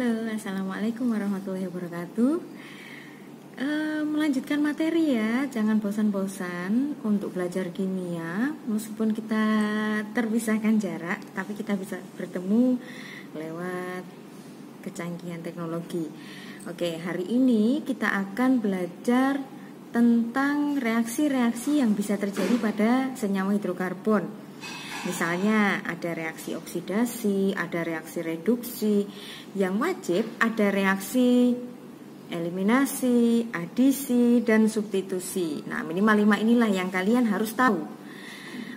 Halo, assalamualaikum warahmatullahi wabarakatuh. Melanjutkan materi ya, jangan bosan-bosan untuk belajar kimia. Meskipun kita terpisahkan jarak, tapi kita bisa bertemu lewat kecanggihan teknologi. Oke, hari ini kita akan belajar tentang reaksi-reaksi yang bisa terjadi pada senyawa hidrokarbon. Misalnya ada reaksi oksidasi, ada reaksi reduksi. Yang wajib ada reaksi eliminasi, adisi, dan substitusi. Nah, minimal 5 inilah yang kalian harus tahu.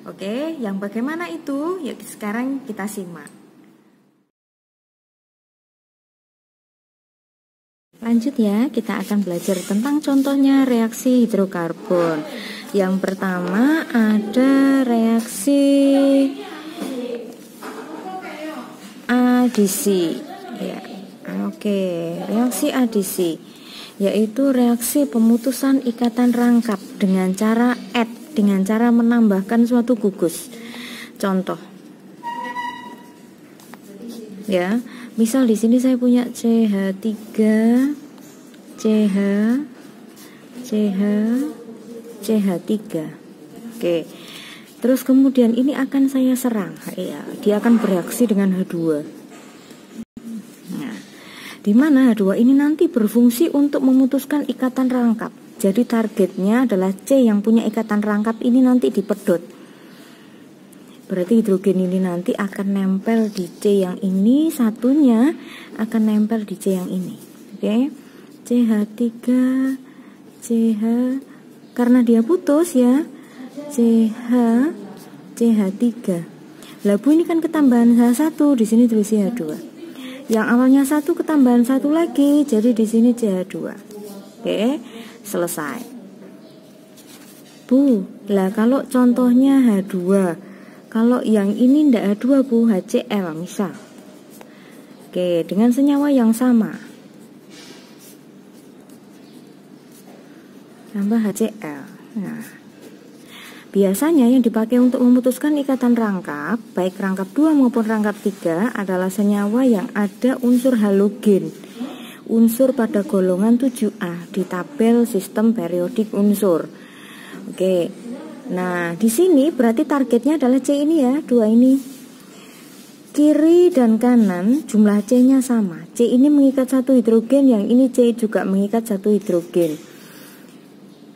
Oke, yang bagaimana itu? Yuk sekarang kita simak. Lanjut ya, kita akan belajar tentang contohnya reaksi hidrokarbon. Yang pertama ada reaksi adisi. Ya, oke, reaksi adisi yaitu reaksi pemutusan ikatan rangkap dengan cara dengan cara menambahkan suatu gugus. Contoh. Ya, misal di sini saya punya CH3, CH3. Oke. Terus kemudian ini akan saya serang. Ya, dia akan bereaksi dengan H2. Nah, di mana H2 ini nanti berfungsi untuk memutuskan ikatan rangkap. Jadi targetnya adalah C yang punya ikatan rangkap ini nanti dipedot. Berarti hidrogen ini nanti akan nempel di C yang ini, satunya akan nempel di C yang ini. Oke. CH3, CH, karena dia putus ya, CH3. Lah Bu, ini kan ketambahan H1, di sini tulis CH2. Yang awalnya 1 ketambahan 1 lagi, jadi di sini CH2. Oke, selesai. Bu, lah kalau contohnya H2, kalau yang ini ndak H2 Bu, HCl misal. Oke, dengan senyawa yang sama. Tambah HCl. Nah, biasanya yang dipakai untuk memutuskan ikatan rangkap, baik rangkap 2 maupun rangkap 3 adalah senyawa yang ada unsur halogen. Unsur pada golongan 7A di tabel sistem periodik unsur. Oke. Nah, di sini berarti targetnya adalah C ini ya, 2 ini. Kiri dan kanan jumlah C-nya sama. C ini mengikat 1 hidrogen, yang ini C juga mengikat 1 hidrogen.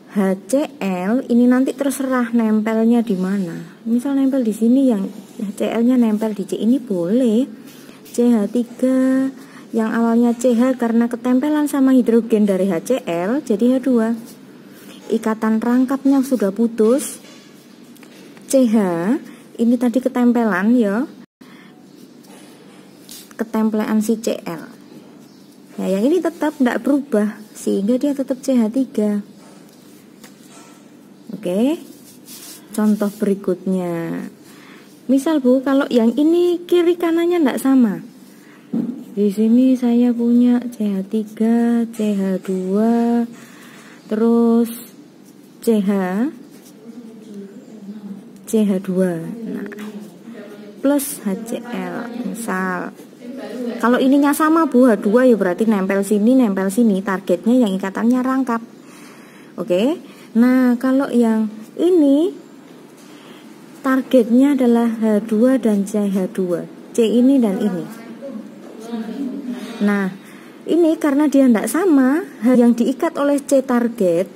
HCl ini nanti terserah nempelnya di mana. Misal nempel di sini, yang HCl-nya nempel di C ini boleh. CH3 yang awalnya CH karena ketempelan sama hidrogen dari HCl jadi H2. Ikatan rangkapnya sudah putus. CH ini tadi ketempelan ya. Ketempelan si Cl. Nah, yang ini tetap tidak berubah sehingga dia tetap CH3. Oke, contoh berikutnya. Misal Bu, kalau yang ini kiri kanannya tidak sama. Di sini saya punya CH3, CH2, terus CH2. Nah, plus HCl. Misal, kalau ininya sama Bu, H2 ya berarti nempel sini, targetnya yang ikatannya rangkap. Oke. Nah, kalau yang ini targetnya adalah H2 dan CH2, C ini dan ini. Nah, ini karena dia tidak sama, yang diikat oleh C target,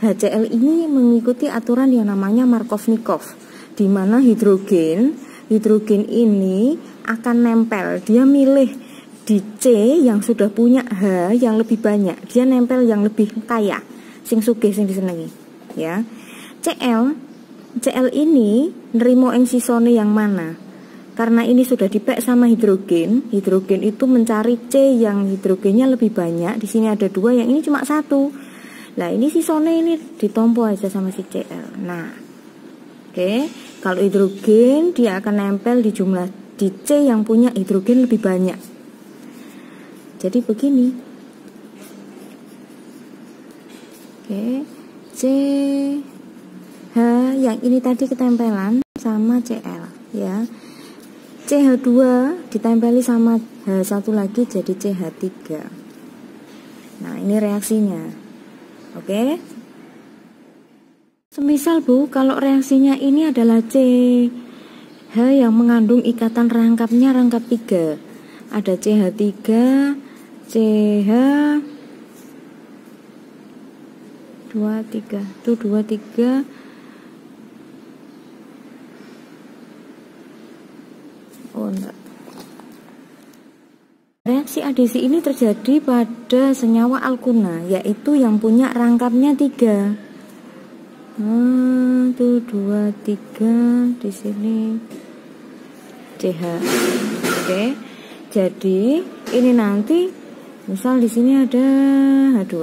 HCl ini mengikuti aturan yang namanya Markovnikov, di mana hidrogen ini akan nempel, dia milih di C yang sudah punya H yang lebih banyak, dia nempel yang lebih kaya, sing sugih sing disenengi. Ya, CL ini nerimo ing sisone yang mana? Karena ini sudah dipek sama hidrogen itu mencari C yang hidrogennya lebih banyak. Di sini ada 2, yang ini cuma 1. Lah ini sisone ini ditompo aja sama si CL. Nah, oke, kalau hidrogen dia akan nempel di C yang punya hidrogen lebih banyak. Jadi begini. Oke. CH yang ini tadi ketempelan sama Cl ya. C CH2 ditempeli sama H1 lagi jadi CH3. Nah, ini reaksinya. Oke. Semisal Bu, kalau reaksinya ini adalah CH yang mengandung ikatan rangkapnya rangkap 3. Ada CH3, CH 23. Tuh 23. Oh enggak. Reaksi adisi ini terjadi pada senyawa alkuna, yaitu yang punya rangkapnya 3. Tuh 2, 3 di sini CH. Oke. Jadi ini nanti misal di sini ada H2.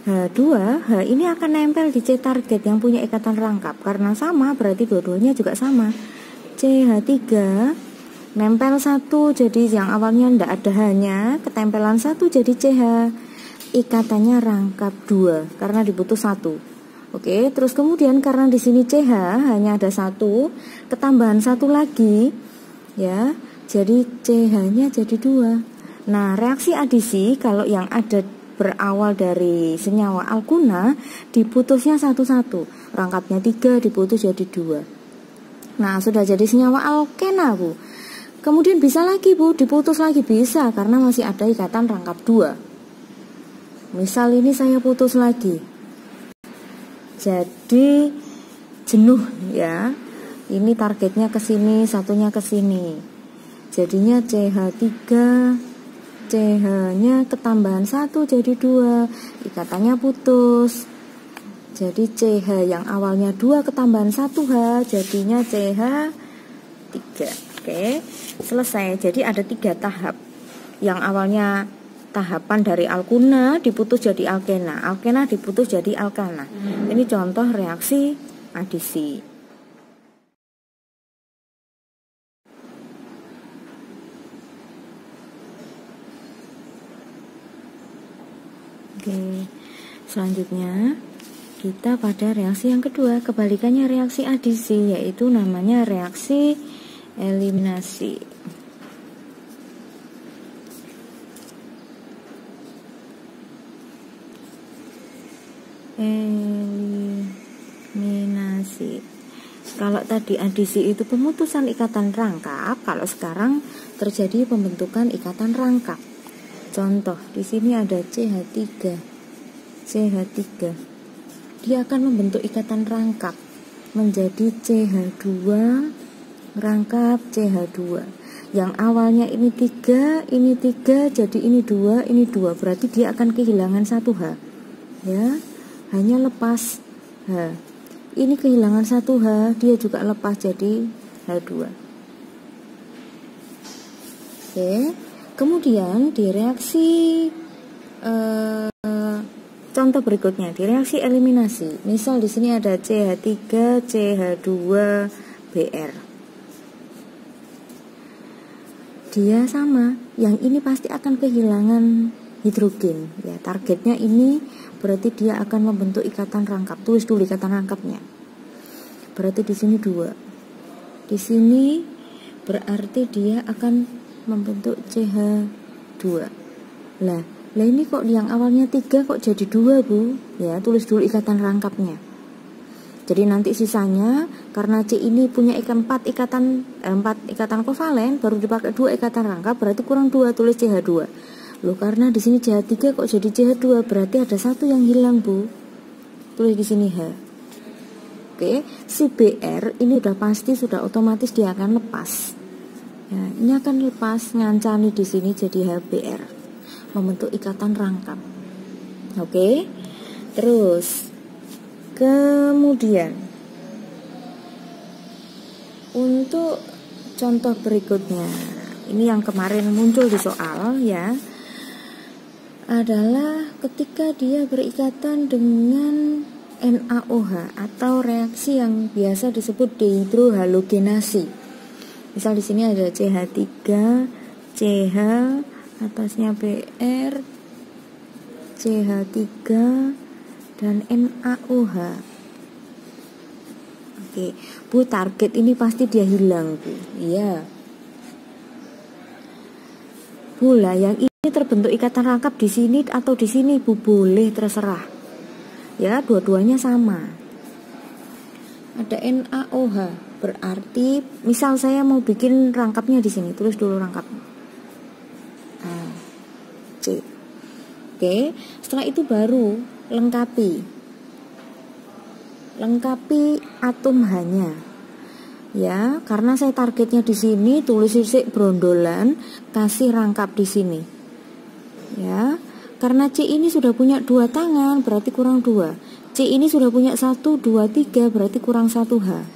H ini akan nempel di C target yang punya ikatan rangkap. Karena sama berarti dua-duanya juga sama. CH3 nempel 1, jadi yang awalnya tidak ada H-nya, ketempelan 1 jadi CH. Ikatannya rangkap 2 karena diputus 1. Oke, terus kemudian karena di sini CH hanya ada 1, ketambahan 1 lagi ya. Jadi CH-nya jadi 2. Nah, reaksi adisi kalau yang ada berawal dari senyawa alkuna diputusnya satu-satu. Rangkapnya 3 diputus jadi 2. Nah, sudah jadi senyawa alkena, Bu. Kemudian bisa lagi, Bu, diputus lagi bisa karena masih ada ikatan rangkap 2. Misal ini saya putus lagi. Jadi jenuh ya. Ini targetnya ke sini, satunya ke sini. Jadinya CH3, CH-nya ketambahan 1 jadi 2. Ikatannya putus. Jadi CH yang awalnya 2 ketambahan 1H jadinya CH3. Oke, selesai. Jadi ada 3 tahap. Yang awalnya tahapan dari alkuna diputus jadi alkena, alkena diputus jadi alkana. Ini contoh reaksi adisi. Oke, selanjutnya kita pada reaksi yang kedua, kebalikannya reaksi adisi, yaitu namanya reaksi eliminasi. Eliminasi. Kalau tadi adisi itu pemutusan ikatan rangkap, kalau sekarang terjadi pembentukan ikatan rangkap. Contoh, di sini ada CH3. CH3. Dia akan membentuk ikatan rangkap menjadi CH2 rangkap CH2. Yang awalnya ini 3, ini 3, jadi ini 2, ini 2. Berarti dia akan kehilangan 1H. Ya, hanya lepas H. Ini kehilangan 1H, dia juga lepas jadi H2. Oke. Kemudian di reaksi contoh berikutnya di reaksi eliminasi. Misal di sini ada CH3, CH2Br. Dia sama, yang ini pasti akan kehilangan hidrogen. Ya, targetnya ini berarti dia akan membentuk ikatan rangkap. Tulis dulu ikatan rangkapnya. Berarti di sini 2. Di sini berarti dia akan membentuk CH2. Lah ini kok yang awalnya 3 kok jadi 2, Bu? Ya, tulis dulu ikatan rangkapnya. Jadi nanti sisanya karena C ini punya 4 ikatan kovalen, baru dipakai 2 ikatan rangkap, berarti kurang 2, tulis CH2. Loh, karena di sini CH3 kok jadi CH2, berarti ada 1 yang hilang, Bu. Tulis di sini H. Oke, si BR ini udah pasti sudah otomatis dia akan lepas. Ya, ini akan lepas ngancani di sini jadi HBr. Membentuk ikatan rangkap. Oke. Terus kemudian untuk contoh berikutnya, ini yang kemarin muncul di soal ya, adalah ketika dia berikatan dengan NaOH atau reaksi yang biasa disebut dehidrohalogenasi. Misal di sini ada CH3, CH, atasnya Br, CH3 dan NaOH. Oke, Bu, target ini pasti dia hilang, Bu. Iya. Bu, lah yang ini terbentuk ikatan rangkap di sini atau di sini, Bu, boleh terserah. Ya, dua-duanya sama. Ada NaOH, berarti misal saya mau bikin rangkapnya di sini, tulis dulu rangkap. C. Oke, setelah itu baru lengkapi atom H-nya. Ya, karena saya targetnya di sini, tulis sisik brondolan, kasih rangkap di sini. Ya, karena C ini sudah punya 2 tangan, berarti kurang 2. C ini sudah punya 1, 2, 3, berarti kurang 1 H.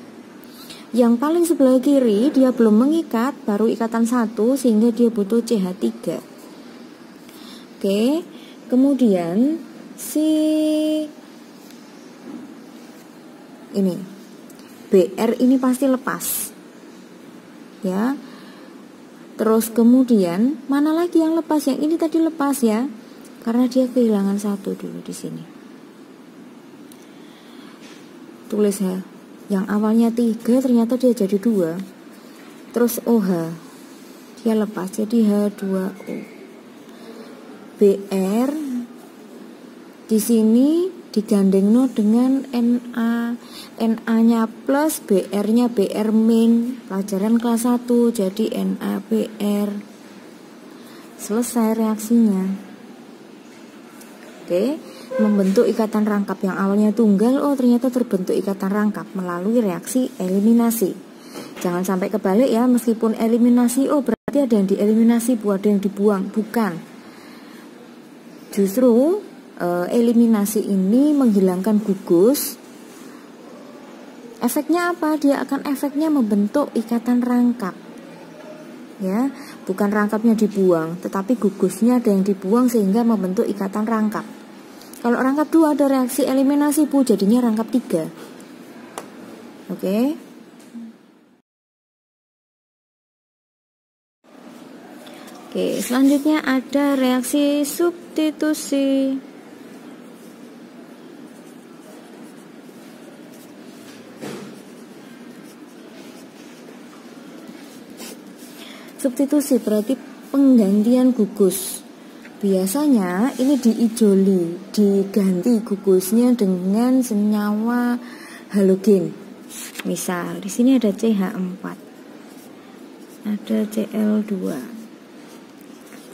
Yang paling sebelah kiri dia belum mengikat, baru ikatan 1, sehingga dia butuh CH3. Oke, kemudian si ini BR ini pasti lepas. Ya. Terus kemudian mana lagi yang lepas? Yang ini tadi lepas ya. Karena dia kehilangan 1 dulu di sini. Tulis H. Yang awalnya 3 ternyata dia jadi 2. Terus OH. Dia lepas jadi H2O. BR di sini digandengno dengan Na-nya plus, BR-nya BR min, pelajaran kelas 1, jadi NaBr. Selesai reaksinya. Oke, membentuk ikatan rangkap yang awalnya tunggal, oh ternyata terbentuk ikatan rangkap melalui reaksi eliminasi. Jangan sampai kebalik ya, meskipun eliminasi, oh berarti ada yang dieliminasi, ada yang dibuang, bukan. Justru eliminasi ini menghilangkan gugus. Efeknya apa? Dia akan efeknya membentuk ikatan rangkap. Ya, bukan rangkapnya dibuang, tetapi gugusnya ada yang dibuang sehingga membentuk ikatan rangkap. Kalau rangkap 2 ada reaksi eliminasi, Bu, jadinya rangkap 3. Oke. Oke, selanjutnya ada reaksi substitusi. Substitusi berarti penggantian gugus. Biasanya ini diijoli, diganti gugusnya dengan senyawa halogen. Misal di sini ada CH4, ada Cl2.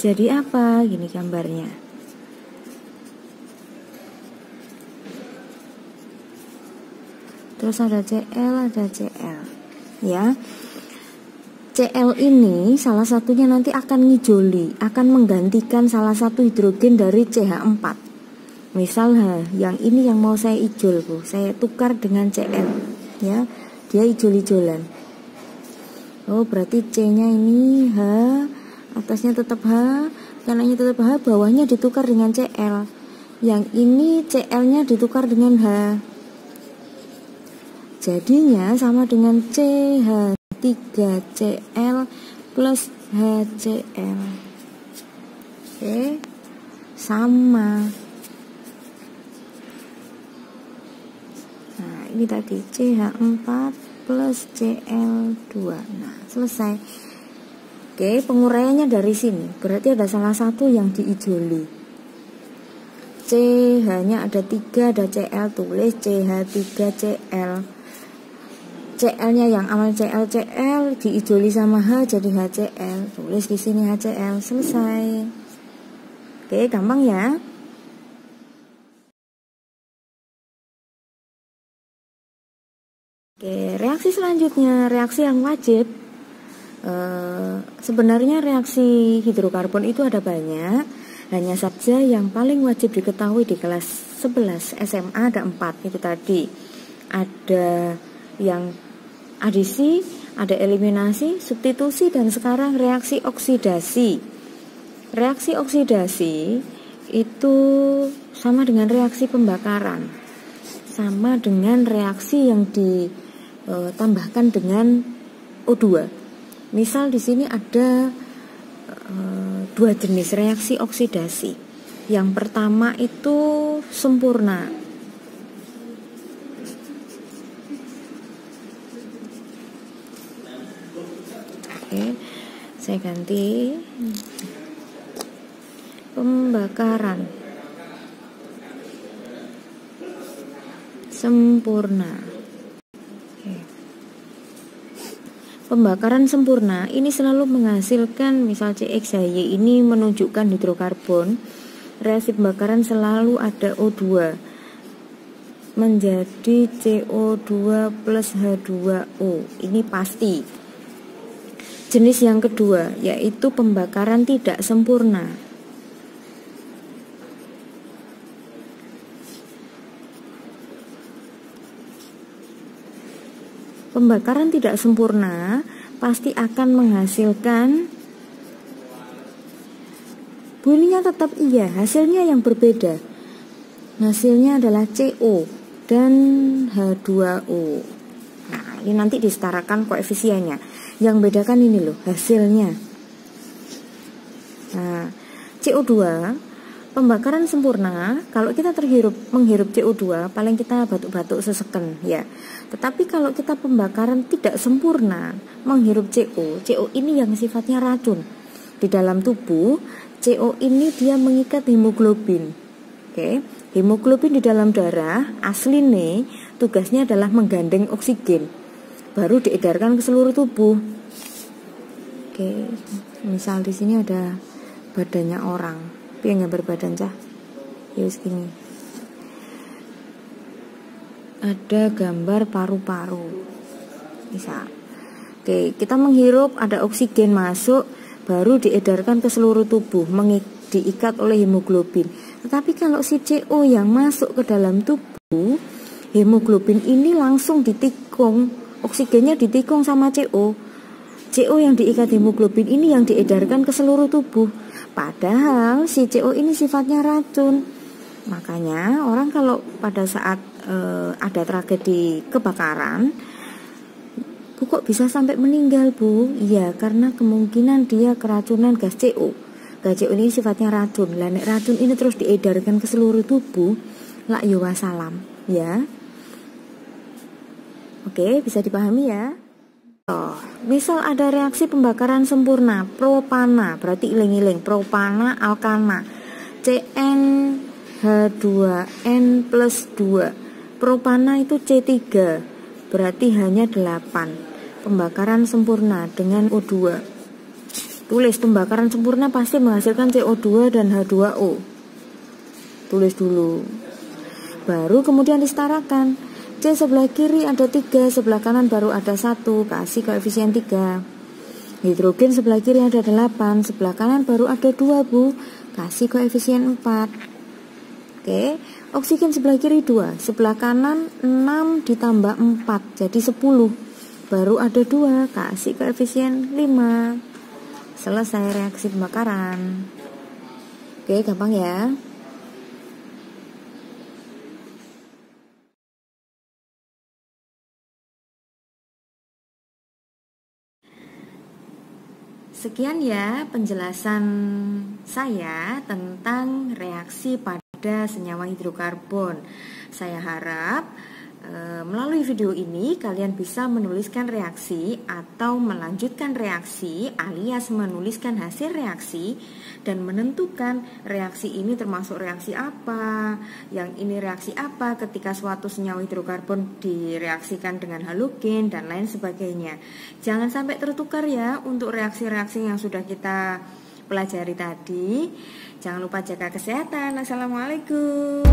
Jadi apa? Gini gambarnya. Terus ada Cl, ada Cl. Ya. Cl ini salah satunya nanti akan ngijoli, akan menggantikan salah satu hidrogen dari CH4. Misal yang ini yang mau saya ijol, Bu. Saya tukar dengan Cl, ya. Dia ijol-ijolan. Oh, berarti C-nya ini H, atasnya tetap H, kanannya tetap H, bawahnya ditukar dengan Cl. Yang ini Cl-nya ditukar dengan H. Jadinya sama dengan CH3Cl plus HCl. Oke, sama. Nah, ini tadi CH4 plus Cl2. Nah, selesai. Oke, penguraiannya dari sini. Berarti ada salah satu yang diijoli. CH-nya ada 3, ada Cl, tulis CH3Cl. Cl-nya yang awal Cl diijoli sama H jadi HCl. Tulis di sini HCl, selesai. Oke, gampang ya. Oke, reaksi selanjutnya, reaksi yang wajib. Sebenarnya reaksi hidrokarbon itu ada banyak. Hanya saja yang paling wajib diketahui di kelas 11 SMA ada 4 itu tadi. Ada yang adisi, ada eliminasi, substitusi, dan sekarang reaksi oksidasi. Reaksi oksidasi itu sama dengan reaksi pembakaran, sama dengan reaksi yang ditambahkan dengan O2. Misal di sini ada 2 jenis reaksi oksidasi. Yang pertama itu sempurna. Oke, saya ganti pembakaran sempurna. Oke. Pembakaran sempurna ini selalu menghasilkan, misal CXHY ini menunjukkan hidrokarbon. Reaksi pembakaran selalu ada O2 menjadi CO2 plus H2O. Ini pasti. Jenis yang kedua yaitu pembakaran tidak sempurna. Pembakaran tidak sempurna pasti akan menghasilkan, bunyinya tetap iya, hasilnya yang berbeda. Hasilnya adalah CO dan H2O. Nah, ini nanti disetarakan koefisiennya. Yang bedakan ini loh, hasilnya. Nah, CO2 pembakaran sempurna, kalau kita menghirup CO2 paling kita batuk-batuk seseken ya. Tetapi kalau kita pembakaran tidak sempurna menghirup CO ini yang sifatnya racun. Di dalam tubuh, CO ini dia mengikat hemoglobin. Oke, hemoglobin di dalam darah aslinya tugasnya adalah menggandeng oksigen, baru diedarkan ke seluruh tubuh. Oke, misal di sini ada badannya orang, piye berbadan cah? Ya segini. Ada gambar paru-paru. Bisa. Oke, kita menghirup, ada oksigen masuk, baru diedarkan ke seluruh tubuh, diikat oleh hemoglobin. Tetapi kalau si CO yang masuk ke dalam tubuh, hemoglobin ini langsung ditikung, oksigennya ditikung sama CO. CO yang diikat hemoglobin ini yang diedarkan ke seluruh tubuh. Padahal si CO ini sifatnya racun. Makanya orang kalau pada saat ada tragedi kebakaran, Bu kok bisa sampai meninggal Bu? Iya, karena kemungkinan dia keracunan gas CO. Gas CO ini sifatnya racun. Lah nek racun ini terus diedarkan ke seluruh tubuh, lak yo wassalam, ya. Oke, bisa dipahami ya? Misal ada reaksi pembakaran sempurna, propana, berarti iling-iling, propana alkana, CnH2n plus 2. Propana itu C3, berarti hanya 8. Pembakaran sempurna dengan O2. Tulis pembakaran sempurna pasti menghasilkan CO2 dan H2O. Tulis dulu. Baru kemudian disetarakan. C sebelah kiri ada 3, sebelah kanan baru ada 1, kasih koefisien 3. Hidrogen sebelah kiri ada 8, sebelah kanan baru ada 2 Bu, kasih koefisien 4. Oke, oksigen sebelah kiri 2, sebelah kanan 6 ditambah 4 jadi 10. Baru ada 2, kasih koefisien 5. Selesai reaksi pembakaran. Oke, gampang ya. Sekian ya penjelasan saya tentang reaksi pada senyawa hidrokarbon. Saya harap melalui video ini kalian bisa menuliskan reaksi atau melanjutkan reaksi alias menuliskan hasil reaksi dan menentukan reaksi ini termasuk reaksi apa, yang ini reaksi apa ketika suatu senyawa hidrokarbon direaksikan dengan halogen dan lain sebagainya. Jangan sampai tertukar ya untuk reaksi-reaksi yang sudah kita pelajari tadi. Jangan lupa jaga kesehatan. Assalamualaikum.